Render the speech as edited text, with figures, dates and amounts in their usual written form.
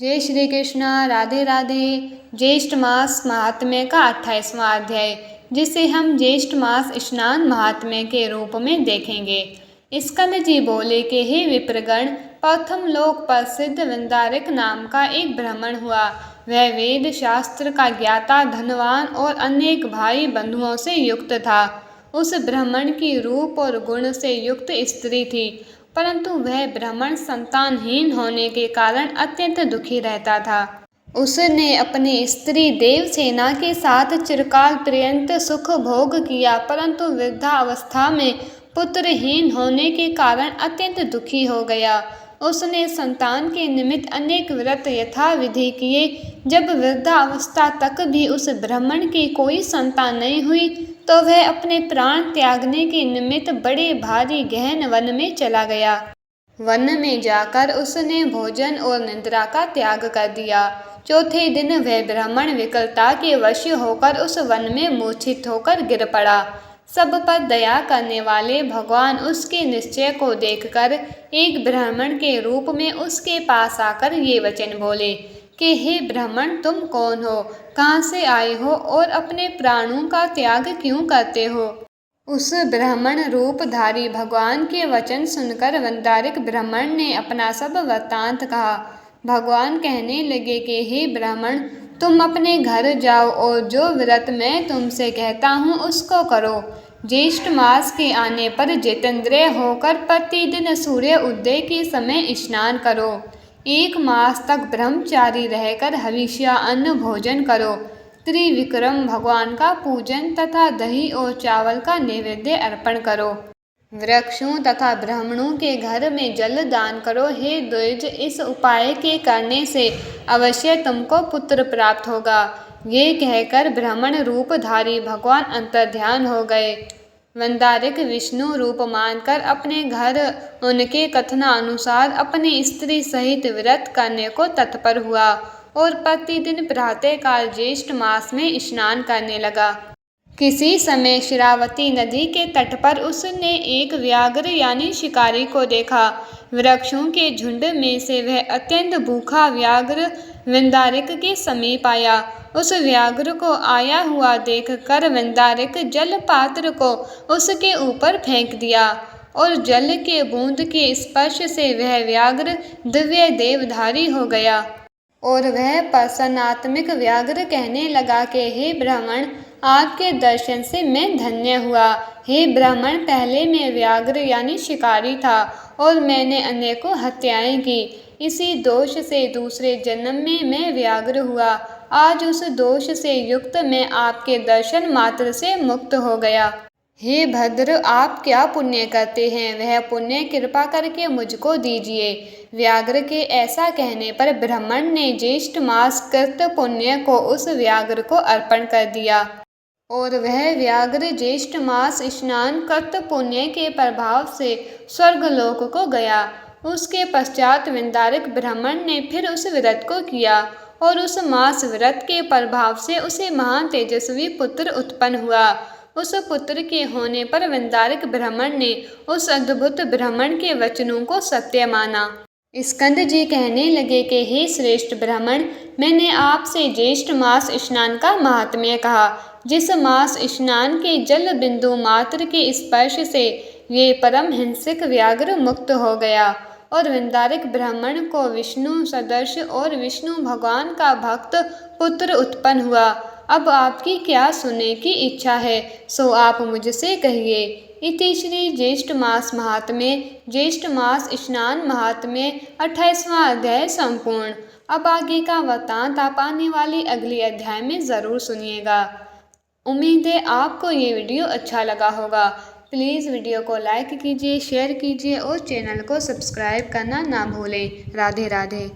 जय श्री कृष्ण। राधे राधे। ज्येष्ठ मास महात्म्य का 28वां अध्याय, जिसे हम ज्येष्ठ मास स्नान महात्म्य के रूप में देखेंगे। स्कंद जी बोले कि हे विप्रगण, प्रथम लोक प्रसिद्ध वृंदारक नाम का एक ब्राह्मण हुआ। वह वेद शास्त्र का ज्ञाता, धनवान और अनेक भाई बंधुओं से युक्त था। उस ब्राह्मण की रूप और गुण से युक्त स्त्री थी, परंतु वह ब्राह्मण संतानहीन होने के कारण अत्यंत दुखी रहता था। उसने अपनी स्त्री देवसेना के साथ चिरकाल पर्यंत सुख भोग किया, परंतु वृद्धावस्था में पुत्रहीन होने के कारण अत्यंत दुखी हो गया। उसने संतान के निमित्त अनेक व्रत यथाविधि किए। जब वृद्धावस्था तक भी उस ब्राह्मण की कोई संतान नहीं हुई, तो वह अपने प्राण त्यागने के निमित्त बड़े भारी गहन वन में चला गया। वन में जाकर उसने भोजन और निद्रा का त्याग कर दिया। चौथे दिन वह ब्राह्मण विकलता के वश होकर उस वन में मूर्छित होकर गिर पड़ा। सब पर दया करने वाले भगवान उसके निश्चय को देखकर एक ब्राह्मण के रूप में उसके पास आकर ये वचन बोले कि हे ब्राह्मण, तुम कौन हो, कहाँ से आए हो और अपने प्राणों का त्याग क्यों करते हो। उस ब्राह्मण रूपधारी भगवान के वचन सुनकर वृंदारक ब्राह्मण ने अपना सब वृत्तांत कहा। भगवान कहने लगे कि हे ब्राह्मण, तुम अपने घर जाओ और जो व्रत मैं तुमसे कहता हूँ उसको करो। ज्येष्ठ मास के आने पर जितेंद्रिय होकर प्रतिदिन सूर्य उदय के समय स्नान करो। 1 मास तक ब्रह्मचारी रहकर हविष्य अन्न भोजन करो। त्रिविक्रम भगवान का पूजन तथा दही और चावल का नैवेद्य अर्पण करो। वृक्षों तथा ब्राह्मणों के घर में जल दान करो। हे द्विज, इस उपाय के करने से अवश्य तुमको पुत्र प्राप्त होगा। ये कहकर ब्राह्मण रूपधारी भगवान अंतर्ध्यान हो गए। वृंदारक विष्णु रूप मानकर अपने घर उनके कथनानुसार अपनी स्त्री सहित व्रत करने को तत्पर हुआ और प्रतिदिन प्रातःकाल ज्येष्ठ मास में स्नान करने लगा। किसी समय शिरावती नदी के तट पर उसने एक व्याघ्र यानी शिकारी को देखा। वृक्षों के झुंड में से वह अत्यंत भूखा व्याघ्र वृंदारक के समीप आया। उस व्याघ्र को आया हुआ देखकर वृंदारक जल पात्र को उसके ऊपर फेंक दिया और जल के बूंद के स्पर्श से वह व्याघ्र दिव्य देवधारी हो गया। और वह प्रसन्नात्मक व्याघ्र कहने लगा कि हे ब्राह्मण, आपके दर्शन से मैं धन्य हुआ। हे ब्राह्मण, पहले मैं व्याघ्र यानी शिकारी था और मैंने अनेकों हत्याएं की। इसी दोष से दूसरे जन्म में मैं व्याघ्र हुआ। आज उस दोष से युक्त मैं आपके दर्शन मात्र से मुक्त हो गया। हे भद्र, आप क्या पुण्य करते हैं, वह पुण्य कृपा करके मुझको दीजिए। व्याघ्र के ऐसा कहने पर ब्राह्मण ने ज्येष्ठ मास कृत पुण्य को उस व्याघ्र को अर्पण कर दिया और वह व्याघ्र ज्येष्ठ मास स्नान कृत पुण्य के प्रभाव से स्वर्गलोक को गया। उसके पश्चात वृंदारक ब्राह्मण ने फिर उस व्रत को किया और उस मास व्रत के प्रभाव से उसे महान तेजस्वी पुत्र उत्पन्न हुआ। उस पुत्र के होने पर वृंदारक ब्राह्मण ने उस अद्भुत ब्राह्मण के वचनों को सत्य माना। स्कंद जी कहने लगे कि हे श्रेष्ठ ब्राह्मण, मैंने आपसे ज्येष्ठ मास स्नान का महात्म्य कहा। जिस मास स्नान के जल बिंदु मात्र के स्पर्श से ये परम हिंसक व्याघ्र मुक्त हो गया और वृंदारक ब्राह्मण को विष्णु सदृश और विष्णु भगवान का भक्त पुत्र उत्पन्न हुआ। अब आपकी क्या सुनने की इच्छा है, सो आप मुझसे कहिए। इति श्री ज्येष्ठ मास महात्म्य ज्येष्ठ मास स्नान महात्म्य 28वां अध्याय संपूर्ण। अब आगे का वृत्तांत आप आने वाली अगली अध्याय में ज़रूर सुनिएगा। उम्मीद है आपको ये वीडियो अच्छा लगा होगा। प्लीज़ वीडियो को लाइक कीजिए, शेयर कीजिए और चैनल को सब्सक्राइब करना ना भूलें। राधे राधे।